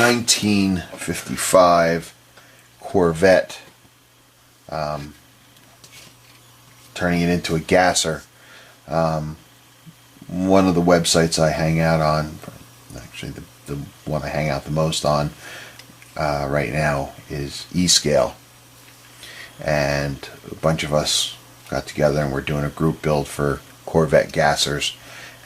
1955 Corvette, turning it into a Gasser. One of the websites I hang out on, actually the one I hang out the most on right now, is eScale. And a bunch of us got together and we're doing a group build for Corvette Gassers,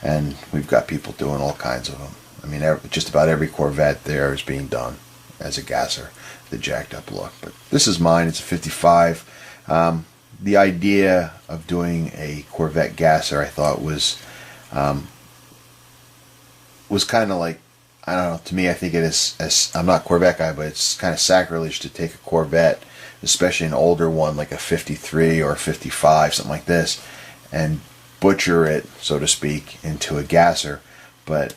and we've got people doing all kinds of them. I mean, just about every Corvette there is being done as a Gasser, the jacked up look. But this is mine. It's a 55. The idea of doing a Corvette Gasser, I thought, was kind of like, I don't know, to me, I think it is, I'm not a Corvette guy, but it's kind of sacrilege to take a Corvette, especially an older one like a 53 or a 55, something like this, and butcher it, so to speak, into a Gasser. But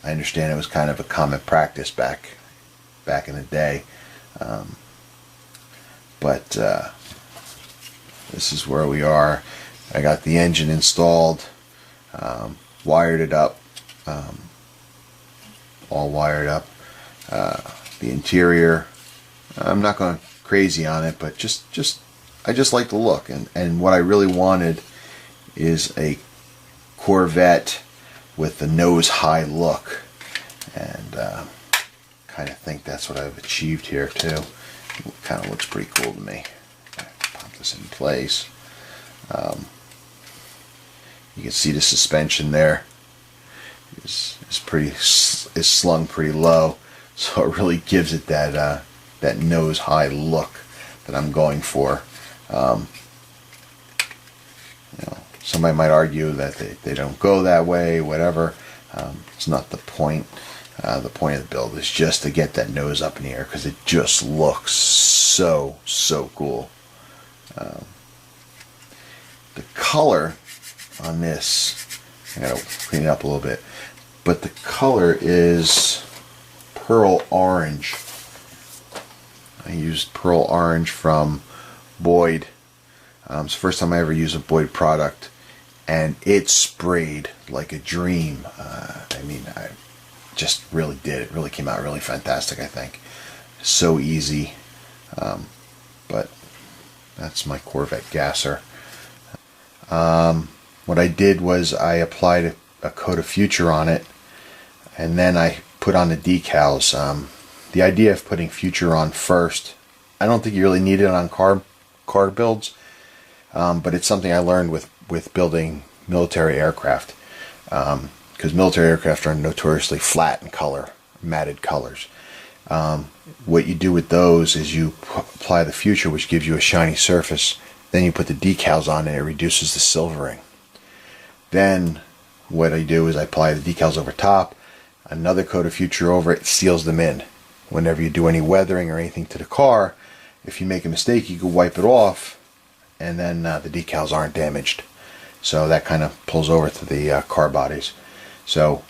I understand it was kind of a common practice back in the day. But this is where we are. I got the engine installed, wired it up, all wired up. The interior, I'm not going crazy on it, but I just like the look, and what I really wanted is a Corvette with the nose high look, and kind of think that's what I've achieved here too. It kind of looks pretty cool to me. Pop this in place. You can see the suspension there is slung pretty low, so it really gives it that that nose high look that I'm going for. Somebody might argue that they don't go that way, whatever. It's not the point. The point of the build is just to get that nose up in the air, because it just looks so cool. The color on this, I gotta clean it up a little bit, but the color is pearl orange. I used pearl orange from Boyd. It's the first time I ever used a Boyd product, and it sprayed like a dream. I mean, I just really did. It really came out really fantastic, I think. So easy. But that's my Corvette Gasser. What I did was I applied a coat of Future on it, and then I put on the decals. The idea of putting Future on first, I don't think you really need it on car builds, but it's something I learned with building military aircraft, because military aircraft are notoriously flat in color, matted colors. What you do with those is you apply the Future, which gives you a shiny surface. Then you put the decals on and it reduces the silvering. Then what I do is I apply the decals over top, another coat of Future over it, seals them in. Whenever you do any weathering or anything to the car, if you make a mistake, you can wipe it off, and then the decals aren't damaged. So that kind of pulls over to the car bodies. So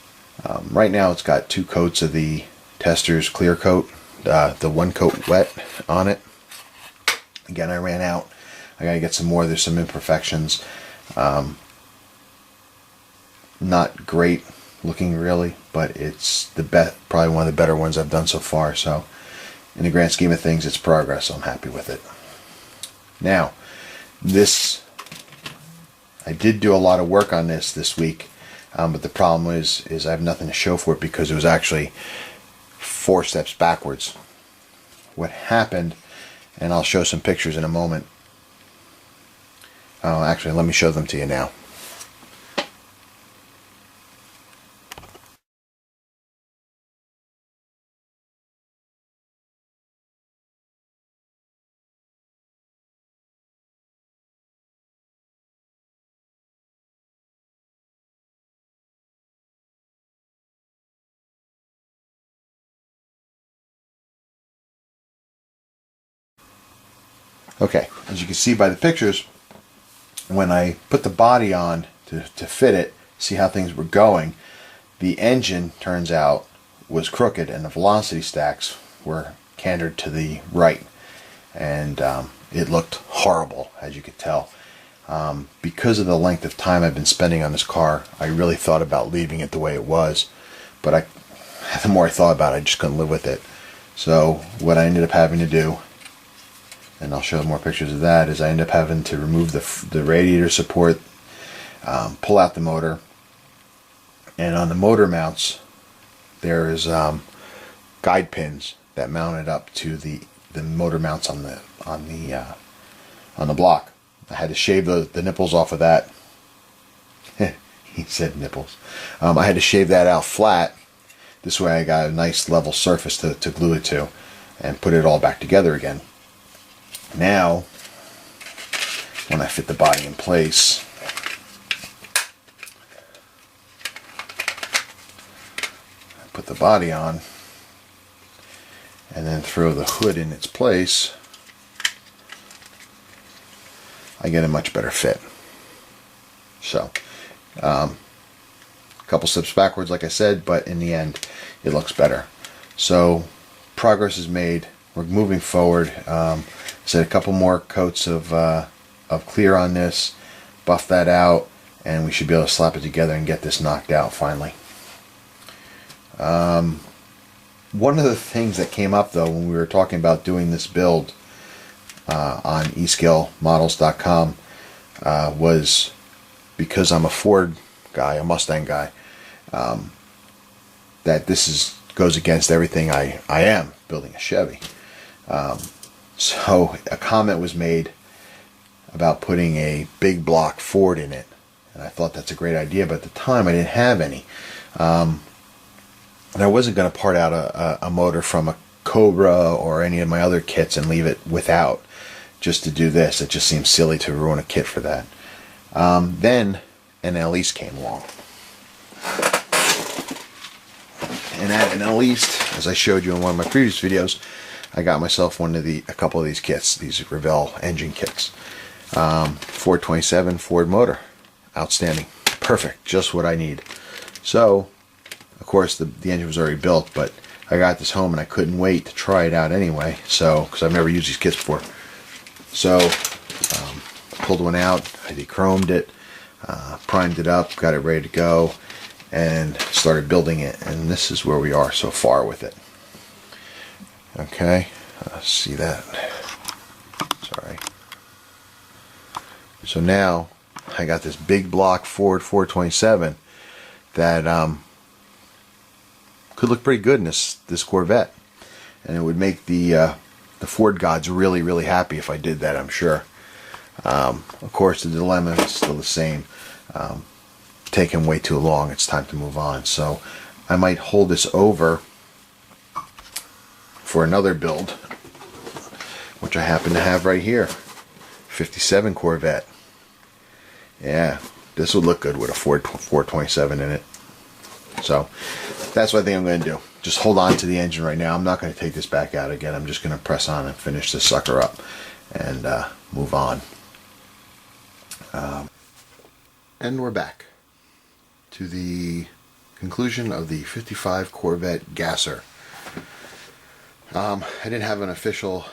right now it's got 2 coats of the Testors clear coat, the 1 coat wet on it. Again, I ran out. I gotta get some more. There's some imperfections. Not great looking really, but it's probably one of the better ones I've done so far. So in the grand scheme of things, it's progress, so I'm happy with it. Now, I did do a lot of work on this week, but the problem is I have nothing to show for it, because it was actually 4 steps backwards. What happened, and I'll show some pictures in a moment. Oh, actually, let me show them to you now. Okay, as you can see by the pictures, when I put the body on to fit it, see how things were going, the engine, turns out, was crooked and the velocity stacks were cantered to the right, and it looked horrible, as you could tell. Because of the length of time I've been spending on this car, I really thought about leaving it the way it was, but the more I thought about it, I just couldn't live with it. So what I ended up having to do, and I'll show more pictures of that, is I ended up having to remove the radiator support, pull out the motor, and on the motor mounts there is guide pins that mounted up to the motor mounts on the block. I had to shave the nipples off of that. He said nipples. I had to shave that out flat. This way I got a nice level surface to glue it to and put it all back together again. Now, when I fit the body in place, I put the body on and then throw the hood in its place, I get a much better fit. So, a couple steps backwards, like I said, but in the end, it looks better. So, progress is made. We're moving forward. Said a couple more coats of clear on this, buff that out, and we should be able to slap it together and get this knocked out finally. One of the things that came up though when we were talking about doing this build on escalemodels.com was, because I'm a Ford guy, a Mustang guy, that this goes against everything I am building a Chevy. So a comment was made about putting a big block Ford in it, and I thought that's a great idea, but at the time I didn't have any. And I wasn't going to part out a motor from a Cobra or any of my other kits and leave it without, just to do this. It just seems silly to ruin a kit for that. Then an Elise came along. And at an Elise, as I showed you in one of my previous videos, I got myself a couple of these kits, these Revell engine kits. 427 Ford motor. Outstanding. Perfect. Just what I need. So, of course, the engine was already built, but I got this home and I couldn't wait to try it out anyway, so, because I've never used these kits before. So, pulled one out, I dechromed it, primed it up, got it ready to go, and started building it, and this is where we are so far with it. Okay, see that? Sorry. So now, I got this big block Ford 427 that could look pretty good in this Corvette, and it would make the Ford gods really, really happy if I did that, I'm sure. Of course, the dilemma is still the same. Taking way too long, it's time to move on. So I might hold this over for another build, which I happen to have right here. 57 Corvette. Yeah, this would look good with a Ford 427 in it. So that's what I think I'm going to do. Just hold on to the engine right now. I'm not going to take this back out again. I'm just going to press on and finish this sucker up and move on. And we're back to the conclusion of the 55 Corvette Gasser. I didn't have an official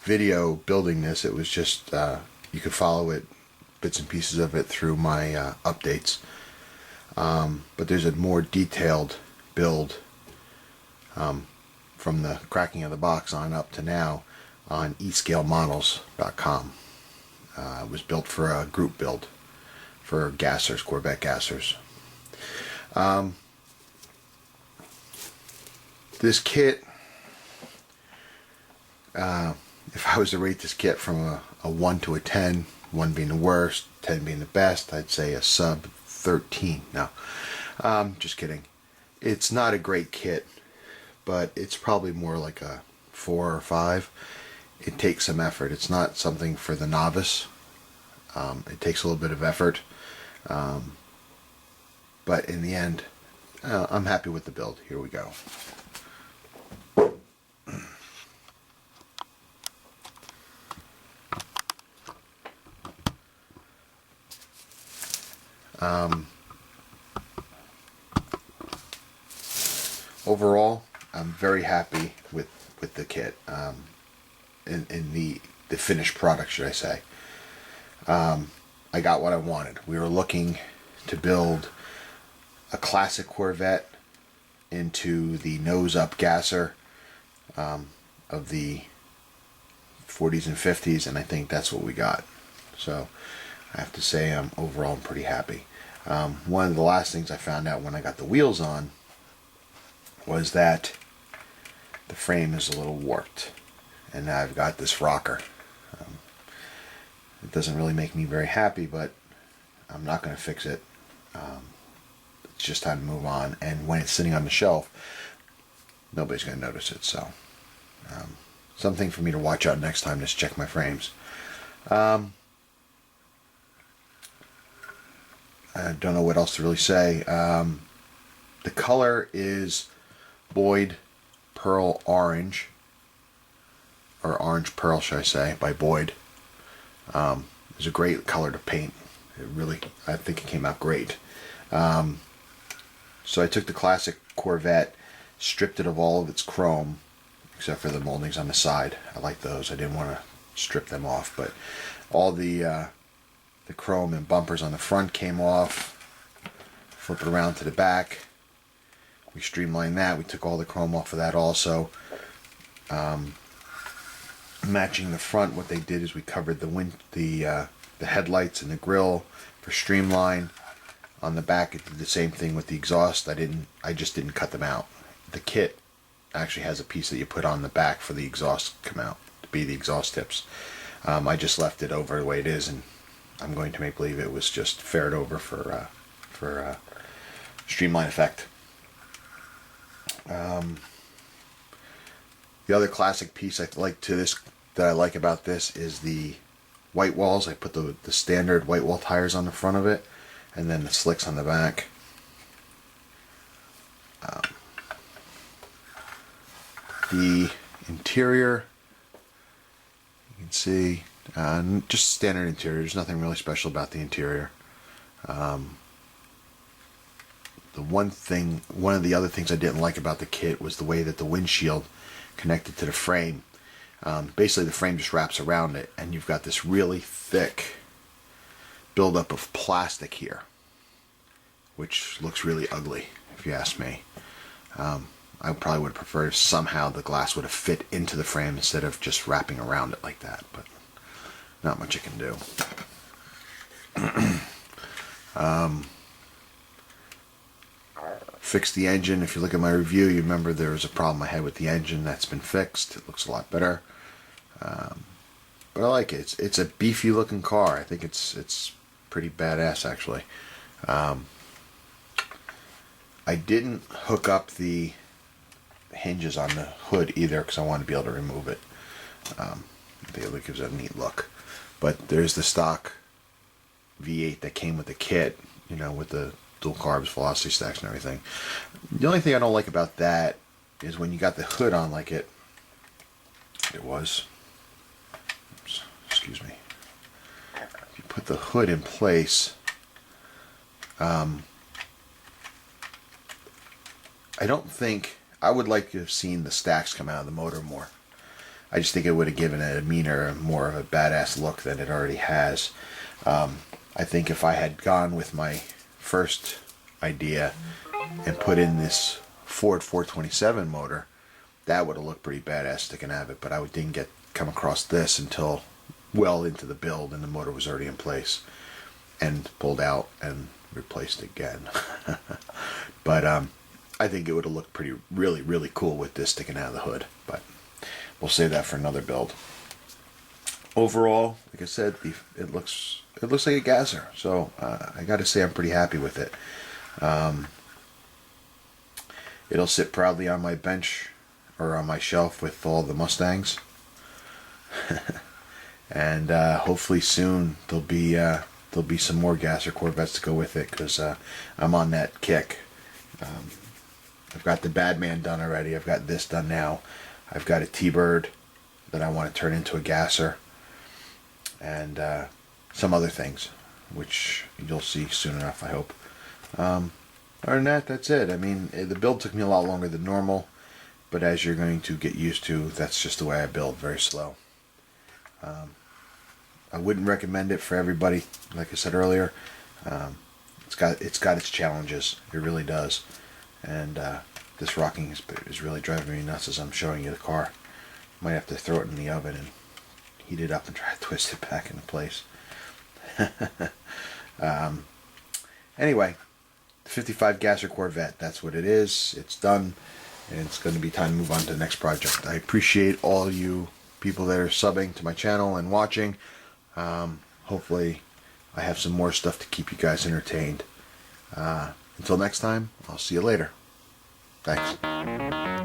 video building this. It was just, you could follow it, bits and pieces of it, through my updates. But there's a more detailed build from the cracking of the box on up to now on escalemodels.com. It was built for a group build for Gassers, Corvette Gassers. This kit, if I was to rate this kit from a 1 to a 10, 1 being the worst, 10 being the best, I'd say a sub 13. No, just kidding. It's not a great kit, but it's probably more like a 4 or 5. It takes some effort. It's not something for the novice. It takes a little bit of effort. But in the end, I'm happy with the build. Here we go. Overall, I'm very happy with the kit, in the finished product, should I say. I got what I wanted. We were looking to build a classic Corvette into the nose-up gasser of the 40s and 50s, and I think that's what we got. So I have to say overall I'm pretty happy. One of the last things I found out when I got the wheels on was that the frame is a little warped, and now I've got this rocker. It doesn't really make me very happy, but I'm not going to fix it. It's just time to move on, and when it's sitting on the shelf, nobody's going to notice it. So something for me to watch out next time is check my frames. I don't know what else to really say. The color is Boyd Pearl Orange, or Orange Pearl, should I say, by Boyd. It's a great color to paint. I think it came out great. So I took the classic Corvette, stripped it of all of its chrome, except for the moldings on the side. I like those. I didn't want to strip them off, but all the chrome and bumpers on the front came off. Flip it around to the back. We streamlined that. We took all the chrome off of that also. Matching the front, what they did is we covered the headlights and the grille for streamline. On the back, it did the same thing with the exhaust. I just didn't cut them out. The kit actually has a piece that you put on the back for the exhaust to come out, to be the exhaust tips. I just left it over the way it is, and I'm going to make believe it was just fared over for streamline effect. The other classic piece that I like about this is the white walls. I put the standard white wall tires on the front of it, and then the slicks on the back. The interior, you can see, just standard interior. There's nothing really special about the interior. One of the other things I didn't like about the kit was the way that the windshield connected to the frame. Basically, the frame just wraps around it, and you've got this really thick buildup of plastic here, which looks really ugly, if you ask me. I probably would have preferred if somehow the glass would have fit into the frame instead of just wrapping around it like that, but not much I can do. Fixed the engine. If you look at my review, you remember there was a problem I had with the engine. That's been fixed. It looks a lot better. But I like it. It's a beefy looking car. I think it's pretty badass, actually. I didn't hook up the hinges on the hood either because I wanted to be able to remove it. I think it gives it a neat look. But there's the stock V8 that came with the kit, with the dual carbs, velocity stacks, and everything. The only thing I don't like about that is when you got the hood on like it was. Excuse me. If you put the hood in place, I don't think I would like to have seen the stacks come out of the motor more. I just think it would have given it a meaner, more of a badass look than it already has. I think if I had gone with my first idea and put in this Ford 427 motor, that would have looked pretty badass sticking out of it, but I didn't come across this until well into the build, and the motor was already in place and pulled out and replaced again. But I think it would have looked really, really cool with this sticking out of the hood, but we'll save that for another build. Overall, like I said, it looks like a Gasser, so I got to say I'm pretty happy with it. It'll sit proudly on my bench or on my shelf with all the Mustangs, and hopefully soon there'll be some more Gasser Corvettes to go with it, because I'm on that kick. I've got the Badman done already. I've got this done now. I've got a T-Bird that I want to turn into a Gasser, and some other things, which you'll see soon enough, I hope. Other than that, that's it. I mean, the build took me a lot longer than normal, but as you're going to get used to, that's just the way I build, very slow. I wouldn't recommend it for everybody, like I said earlier. It's got its challenges. It really does. And This rocking is really driving me nuts as I'm showing you the car. Might have to throw it in the oven and heat it up and try to twist it back into place. Anyway, the 55 Gasser Corvette, that's what it is. It's done, and it's going to be time to move on to the next project. I appreciate all you people that are subbing to my channel and watching. Hopefully I have some more stuff to keep you guys entertained. Until next time, I'll see you later. Thanks.